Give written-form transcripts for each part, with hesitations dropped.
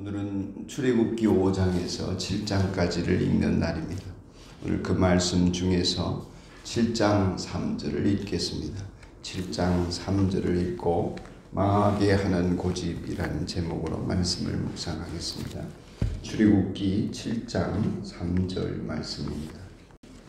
오늘은 출애굽기 5장에서 7장까지를 읽는 날입니다. 오늘 그 말씀 중에서 7장 3절을 읽겠습니다. 7장 3절을 읽고 망하게 하는 고집이라는 제목으로 말씀을 묵상하겠습니다. 출애굽기 7장 3절 말씀입니다.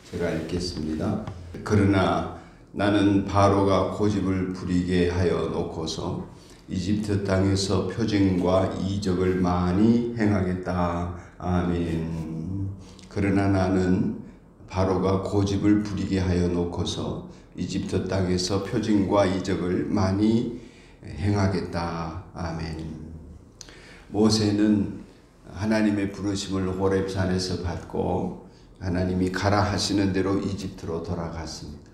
제가 읽겠습니다. 그러나 나는 바로가 고집을 부리게 하여 놓고서 이집트 땅에서 표징과 이적을 많이 행하겠다. 아멘. 그러나 나는 바로가 고집을 부리게 하여 놓고서 이집트 땅에서 표징과 이적을 많이 행하겠다. 아멘. 모세는 하나님의 부르심을 호렙산에서 받고 하나님이 가라 하시는 대로 이집트로 돌아갔습니다.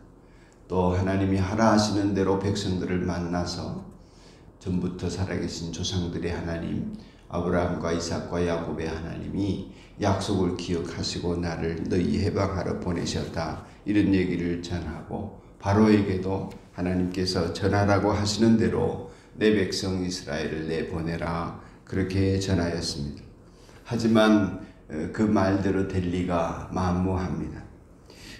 또 하나님이 하라 하시는 대로 백성들을 만나서 전부터 살아계신 조상들의 하나님 아브라함과 이삭과 야곱의 하나님이 약속을 기억하시고 나를 너희 해방하러 보내셨다, 이런 얘기를 전하고 바로에게도 하나님께서 전하라고 하시는 대로 내 백성 이스라엘을 내보내라, 그렇게 전하였습니다. 하지만 그 말대로 될 리가 만무합니다.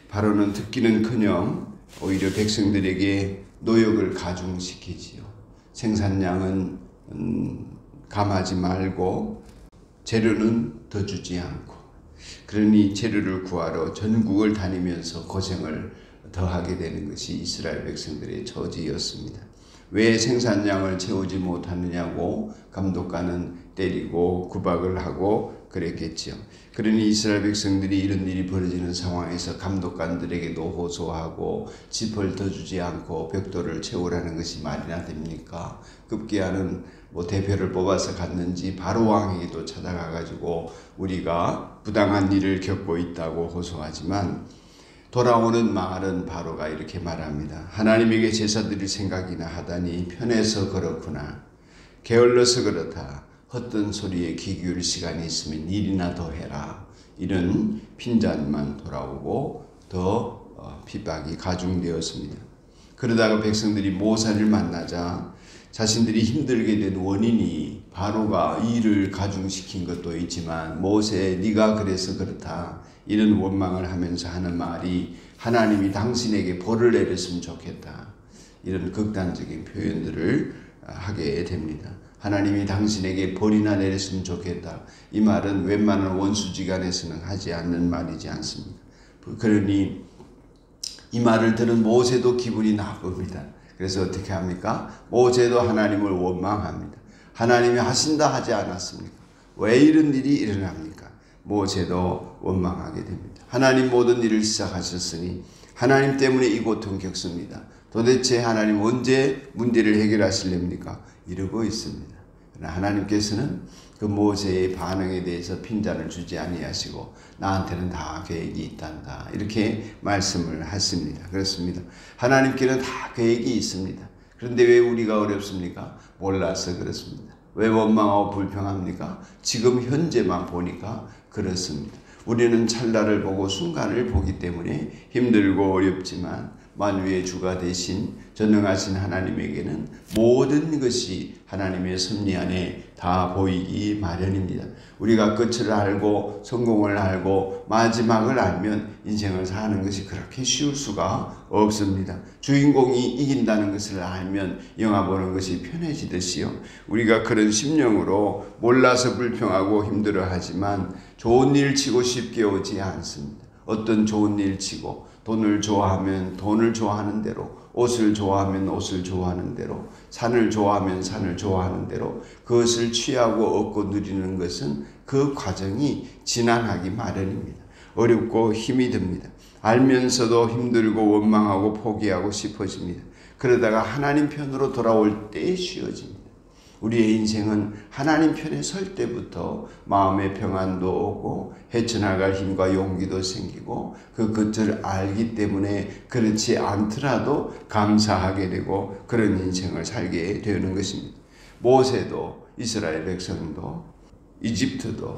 바로는 듣기는커녕 오히려 백성들에게 노역을 가중시키지요. 생산량은 감하지 말고 재료는 더 주지 않고, 그러니 재료를 구하러 전국을 다니면서 고생을 더하게 되는 것이 이스라엘 백성들의 처지였습니다. 왜 생산량을 채우지 못하느냐고 감독관은 때리고 구박을 하고 그랬겠지요. 그러니 이스라엘 백성들이 이런 일이 벌어지는 상황에서 감독관들에게도 호소하고 짚을 더 주지 않고 벽돌을 채우라는 것이 말이나 됩니까? 급기야는 대표를 뽑아서 갔는지 바로 왕에게도 찾아가가지고 우리가 부당한 일을 겪고 있다고 호소하지만, 돌아오는 말은 바로가 이렇게 말합니다. 하나님에게 제사 드릴 생각이나 하다니 편해서 그렇구나. 게을러서 그렇다. 헛된 소리에 귀 기울일 시간이 있으면 일이나 더 해라. 이런 핀잔만 돌아오고 더 핍박이 가중되었습니다. 그러다가 백성들이 모세를 만나자 자신들이 힘들게 된 원인이 바로가 일을 가중시킨 것도 있지만 모세 네가 그래서 그렇다, 이런 원망을 하면서 하는 말이 하나님이 당신에게 벌을 내렸으면 좋겠다, 이런 극단적인 표현들을 하게 됩니다. 하나님이 당신에게 벌이나 내렸으면 좋겠다, 이 말은 웬만한 원수지간에서는 하지 않는 말이지 않습니까? 그러니 이 말을 들은 모세도 기분이 나쁩니다. 그래서 어떻게 합니까? 모세도 하나님을 원망합니다. 하나님이 하신다 하지 않았습니까? 왜 이런 일이 일어납니까? 모세도 원망하게 됩니다. 하나님 모든 일을 시작하셨으니 하나님 때문에 이 고통 겪습니다. 도대체 하나님 언제 문제를 해결하시렵니까? 이러고 있습니다. 그러나 하나님께서는 그 모세의 반응에 대해서 핀잔을 주지 아니하시고 나한테는 다 계획이 있단다, 이렇게 말씀을 하십니다. 그렇습니다. 하나님께는 다 계획이 있습니다. 그런데 왜 우리가 어렵습니까? 몰라서 그렇습니다. 왜 원망하고 불평합니까? 지금 현재만 보니까 그렇습니다. 우리는 찰나를 보고 순간을 보기 때문에 힘들고 어렵지만 만유의 주가 되신 전능하신 하나님에게는 모든 것이 하나님의 섭리 안에 다 보이기 마련입니다. 우리가 끝을 알고 성공을 알고 마지막을 알면 인생을 사는 것이 그렇게 쉬울 수가 없습니다. 주인공이 이긴다는 것을 알면 영화 보는 것이 편해지듯이요, 우리가 그런 심령으로 몰라서 불평하고 힘들어하지만 좋은 일 치고 쉽게 오지 않습니다. 어떤 좋은 일 치고 돈을 좋아하면 돈을 좋아하는 대로, 옷을 좋아하면 옷을 좋아하는 대로, 산을 좋아하면 산을 좋아하는 대로 그것을 취하고 얻고 누리는 것은 그 과정이 지난하기 마련입니다. 어렵고 힘이 듭니다. 알면서도 힘들고 원망하고 포기하고 싶어집니다. 그러다가 하나님 편으로 돌아올 때 쉬워집니다. 우리의 인생은 하나님 편에 설 때부터 마음의 평안도 오고 헤쳐나갈 힘과 용기도 생기고 그 끝을 알기 때문에 그렇지 않더라도 감사하게 되고 그런 인생을 살게 되는 것입니다. 모세도 이스라엘 백성도 이집트도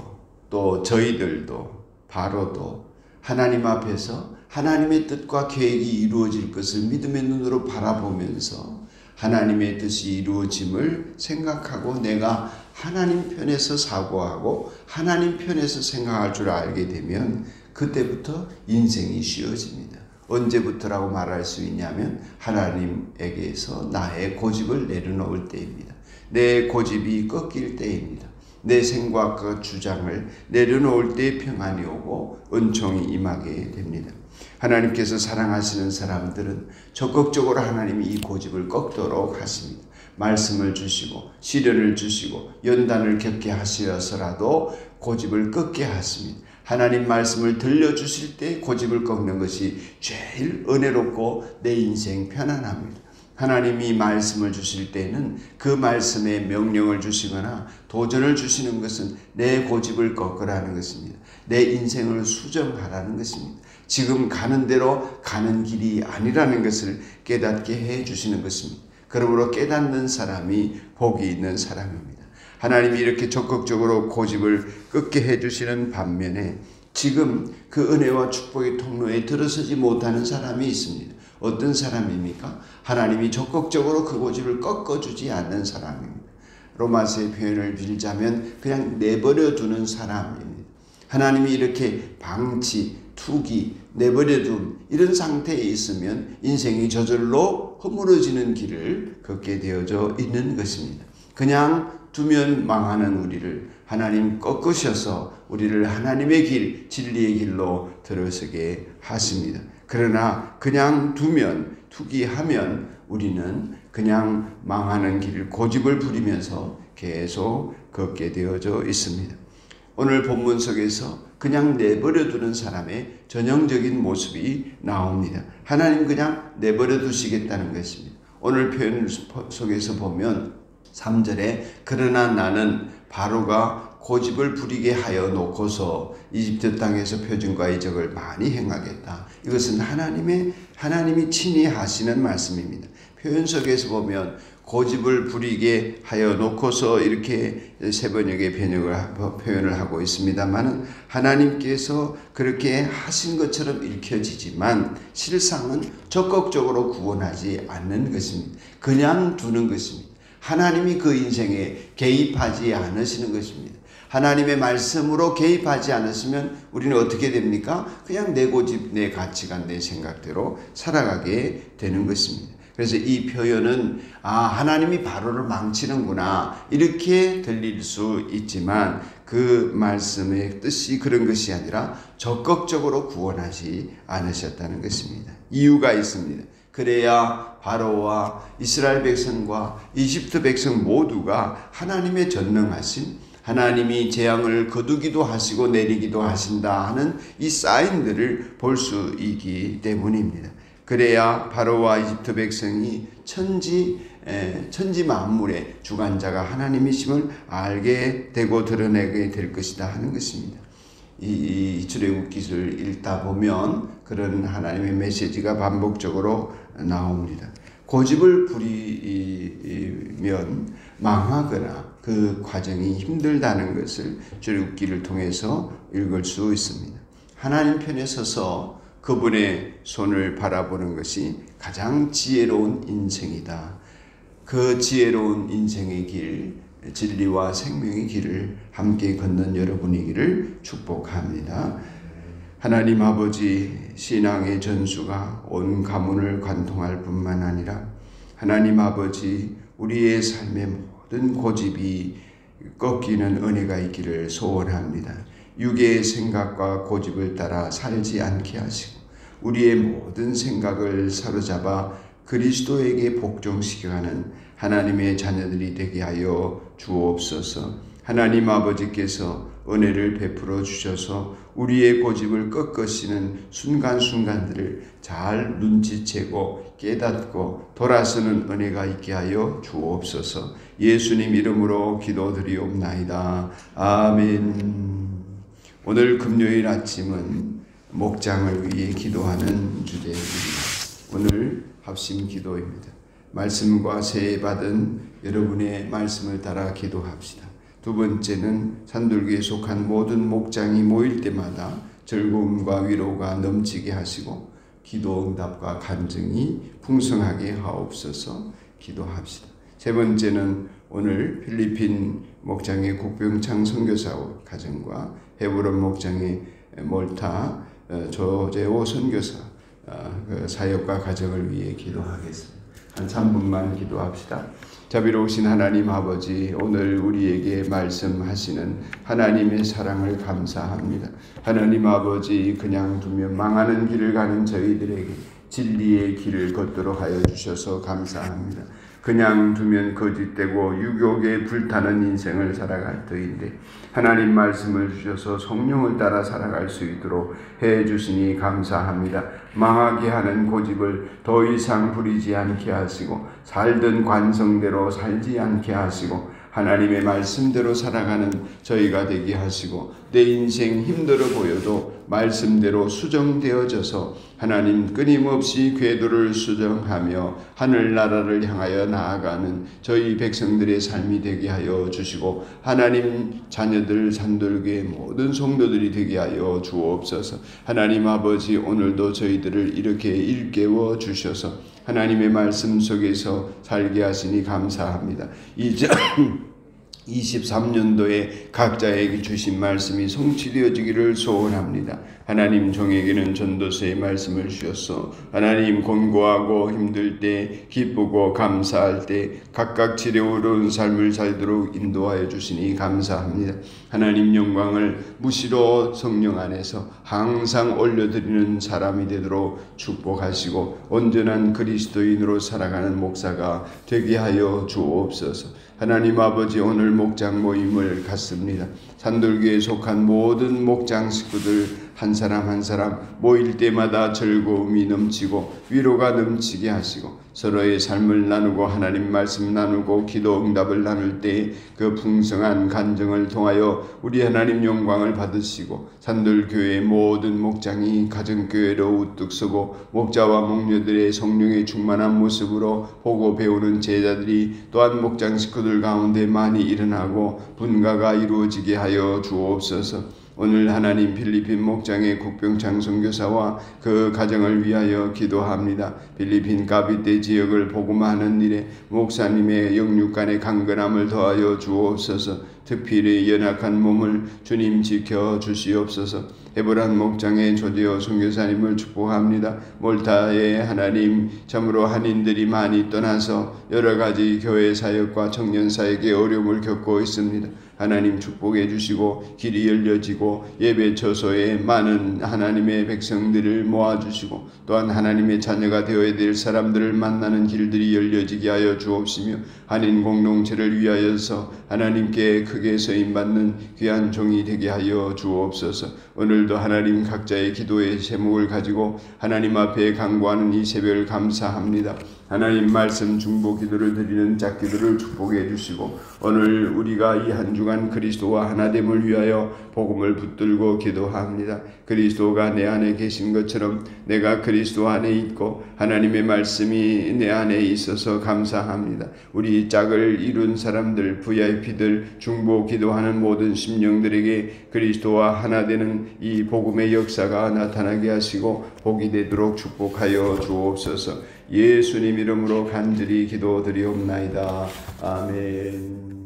또 저희들도 바로도 하나님 앞에서 하나님의 뜻과 계획이 이루어질 것을 믿음의 눈으로 바라보면서 하나님의 뜻이 이루어짐을 생각하고 내가 하나님 편에서 사고하고 하나님 편에서 생각할 줄 알게 되면 그때부터 인생이 쉬워집니다. 언제부터라고 말할 수 있냐면 하나님에게서 나의 고집을 내려놓을 때입니다. 내 고집이 꺾일 때입니다. 내 생각과 주장을 내려놓을 때 평안이 오고 은총이 임하게 됩니다. 하나님께서 사랑하시는 사람들은 적극적으로 하나님이 이 고집을 꺾도록 하십니다. 말씀을 주시고 시련을 주시고 연단을 겪게 하시어서라도 고집을 꺾게 하십니다. 하나님 말씀을 들려주실 때 고집을 꺾는 것이 제일 은혜롭고 내 인생 편안합니다. 하나님이 말씀을 주실 때는 그 말씀에 명령을 주시거나 도전을 주시는 것은 내 고집을 꺾으라는 것입니다. 내 인생을 수정하라는 것입니다. 지금 가는 대로 가는 길이 아니라는 것을 깨닫게 해 주시는 것입니다. 그러므로 깨닫는 사람이 복이 있는 사람입니다. 하나님이 이렇게 적극적으로 고집을 꺾게 해 주시는 반면에 지금 그 은혜와 축복의 통로에 들어서지 못하는 사람이 있습니다. 어떤 사람입니까? 하나님이 적극적으로 그 고집을 꺾어주지 않는 사람입니다. 로마서의 표현을 빌자면 그냥 내버려 두는 사람입니다. 하나님이 이렇게 방치, 투기, 내버려 둔 이런 상태에 있으면 인생이 저절로 허물어지는 길을 걷게 되어져 있는 것입니다. 그냥 두면 망하는 우리를 하나님 꺾으셔서 우리를 하나님의 길, 진리의 길로 들어서게 하십니다. 그러나 그냥 두면, 투기하면 우리는 그냥 망하는 길을 고집을 부리면서 계속 걷게 되어져 있습니다. 오늘 본문 속에서 그냥 내버려 두는 사람의 전형적인 모습이 나옵니다. 하나님 그냥 내버려 두시겠다는 것입니다. 오늘 표현 속에서 보면 3절에 그러나 나는 바로가 고집을 부리게 하여 놓고서 이집트 땅에서 표징과 이적을 많이 행하겠다. 이것은 하나님이 친히 하시는 말씀입니다. 표현 속에서 보면 고집을 부리게 하여 놓고서 이렇게 세 번역의 표현을 하고 있습니다만 하나님께서 그렇게 하신 것처럼 읽혀지지만 실상은 적극적으로 구원하지 않는 것입니다. 그냥 두는 것입니다. 하나님이 그 인생에 개입하지 않으시는 것입니다. 하나님의 말씀으로 개입하지 않으시면 우리는 어떻게 됩니까? 그냥 내 고집, 내 가치관, 내 생각대로 살아가게 되는 것입니다. 그래서 이 표현은 하나님이 바로를 망치는구나 이렇게 들릴 수 있지만 그 말씀의 뜻이 그런 것이 아니라 적극적으로 구원하지 않으셨다는 것입니다. 이유가 있습니다. 그래야 바로와 이스라엘 백성과 이집트 백성 모두가 하나님의 전능하신 하나님이 재앙을 거두기도 하시고 내리기도 하신다 하는 이 사인들을 볼 수 있기 때문입니다. 그래야 바로와 이집트 백성이 천지 만물의 주관자가 하나님이심을 알게 되고 드러내게 될 것이다 하는 것입니다. 이 출애굽기를 읽다 보면 그런 하나님의 메시지가 반복적으로 나옵니다. 고집을 부리면 망하거나 그 과정이 힘들다는 것을 출애굽기를 통해서 읽을 수 있습니다. 하나님 편에 서서 그분의 손을 바라보는 것이 가장 지혜로운 인생이다. 그 지혜로운 인생의 길, 진리와 생명의 길을 함께 걷는 여러분이기를 축복합니다. 하나님 아버지, 신앙의 전수가 온 가문을 관통할 뿐만 아니라 하나님 아버지, 우리의 삶의 모든 고집이 꺾이는 은혜가 있기를 소원합니다. 육의 생각과 고집을 따라 살지 않게 하시고 우리의 모든 생각을 사로잡아 그리스도에게 복종시켜가는 하나님의 자녀들이 되게 하여 주옵소서. 하나님 아버지께서 은혜를 베풀어 주셔서 우리의 고집을 꺾으시는 순간순간들을 잘 눈치채고 깨닫고 돌아서는 은혜가 있게 하여 주옵소서. 예수님 이름으로 기도드리옵나이다. 아멘. 오늘 금요일 아침은 목장을 위해 기도하는 주제입니다. 오늘 합심 기도입니다. 말씀과 세례 받은 여러분의 말씀을 따라 기도합시다. 두 번째는 산돌기에 속한 모든 목장이 모일 때마다 즐거움과 위로가 넘치게 하시고 기도 응답과 간증이 풍성하게 하옵소서. 기도합시다. 세 번째는 오늘 필리핀 목장의 국병창 선교사 가정과 헤브론 목장의 몰타 조재호 선교사 그 사역과 가정을 위해 기도하겠습니다. 한 3분만 기도합시다. 자비로우신 하나님 아버지, 오늘 우리에게 말씀하시는 하나님의 사랑을 감사합니다. 하나님 아버지, 그냥 두면 망하는 길을 가는 저희들에게 진리의 길을 걷도록 하여 주셔서 감사합니다. 그냥 두면 거짓되고 유혹에 불타는 인생을 살아갈 터인데 하나님 말씀을 주셔서 성령을 따라 살아갈 수 있도록 해 주시니 감사합니다. 망하게 하는 고집을 더 이상 부리지 않게 하시고 살던 관성대로 살지 않게 하시고 하나님의 말씀대로 살아가는 저희가 되게 하시고 내 인생 힘들어 보여도 말씀대로 수정되어져서 하나님 끊임없이 궤도를 수정하며 하늘나라를 향하여 나아가는 저희 백성들의 삶이 되게 하여 주시고 하나님 자녀들 산돌교의 모든 성도들이 되게 하여 주옵소서. 하나님 아버지, 오늘도 저희들을 이렇게 일깨워 주셔서 하나님의 말씀 속에서 살게 하시니 감사합니다. 23년도에 각자에게 주신 말씀이 성취되어지기를 소원합니다. 하나님 종에게는 전도서의 말씀을 주셨소. 하나님 권고하고 힘들 때 기쁘고 감사할 때 각각 지혜로운 삶을 살도록 인도하여 주시니 감사합니다. 하나님 영광을 무시로 성령 안에서 항상 올려드리는 사람이 되도록 축복하시고 온전한 그리스도인으로 살아가는 목사가 되게 하여 주옵소서. 하나님 아버지, 오늘 목장 모임을 갖습니다. 산돌교에 속한 모든 목장 식구들 한 사람 한 사람 모일 때마다 즐거움이 넘치고 위로가 넘치게 하시고 서로의 삶을 나누고 하나님 말씀 나누고 기도 응답을 나눌 때 그 풍성한 간증을 통하여 우리 하나님 영광을 받으시고 산돌교회의 모든 목장이 가정교회로 우뚝 서고 목자와 목녀들의 성령의 충만한 모습으로 보고 배우는 제자들이 또한 목장 식구들 가운데 많이 일어나고 분가가 이루어지게 하여 주옵소서. 오늘 하나님 필리핀 목장의 국병창 선교사와 그 가정을 위하여 기도합니다. 필리핀 가비떼 지역을 복음하는 일에 목사님의 영육간의 강건함을 더하여 주옵소서. 특별히 연약한 몸을 주님 지켜 주시옵소서. 헤브론 목장의 조재호 선교사님을 축복합니다. 몰타의 하나님, 참으로 한인들이 많이 떠나서 여러 가지 교회 사역과 청년 사역에 어려움을 겪고 있습니다. 하나님 축복해 주시고 길이 열려지고 예배 처소에 많은 하나님의 백성들을 모아주시고 또한 하나님의 자녀가 되어야 될 사람들을 만나는 길들이 열려지게 하여 주옵시며 한인 공동체를 위하여서 하나님께 크게 서임받는 귀한 종이 되게 하여 주옵소서. 오늘도 하나님 각자의 기도의 제목을 가지고 하나님 앞에 간구하는 이 새벽을 감사합니다. 하나님 말씀 중보 기도를 드리는 짝기도를 축복해 주시고 오늘 우리가 이 한 주간 그리스도와 하나됨을 위하여 복음을 붙들고 기도합니다. 그리스도가 내 안에 계신 것처럼 내가 그리스도 안에 있고 하나님의 말씀이 내 안에 있어서 감사합니다. 우리 짝을 이룬 사람들, VIP들, 중보 기도하는 모든 심령들에게 그리스도와 하나 되는 이 복음의 역사가 나타나게 하시고 복이 되도록 축복하여 주옵소서. 예수님 이름으로 간절히 기도드리옵나이다. 아멘.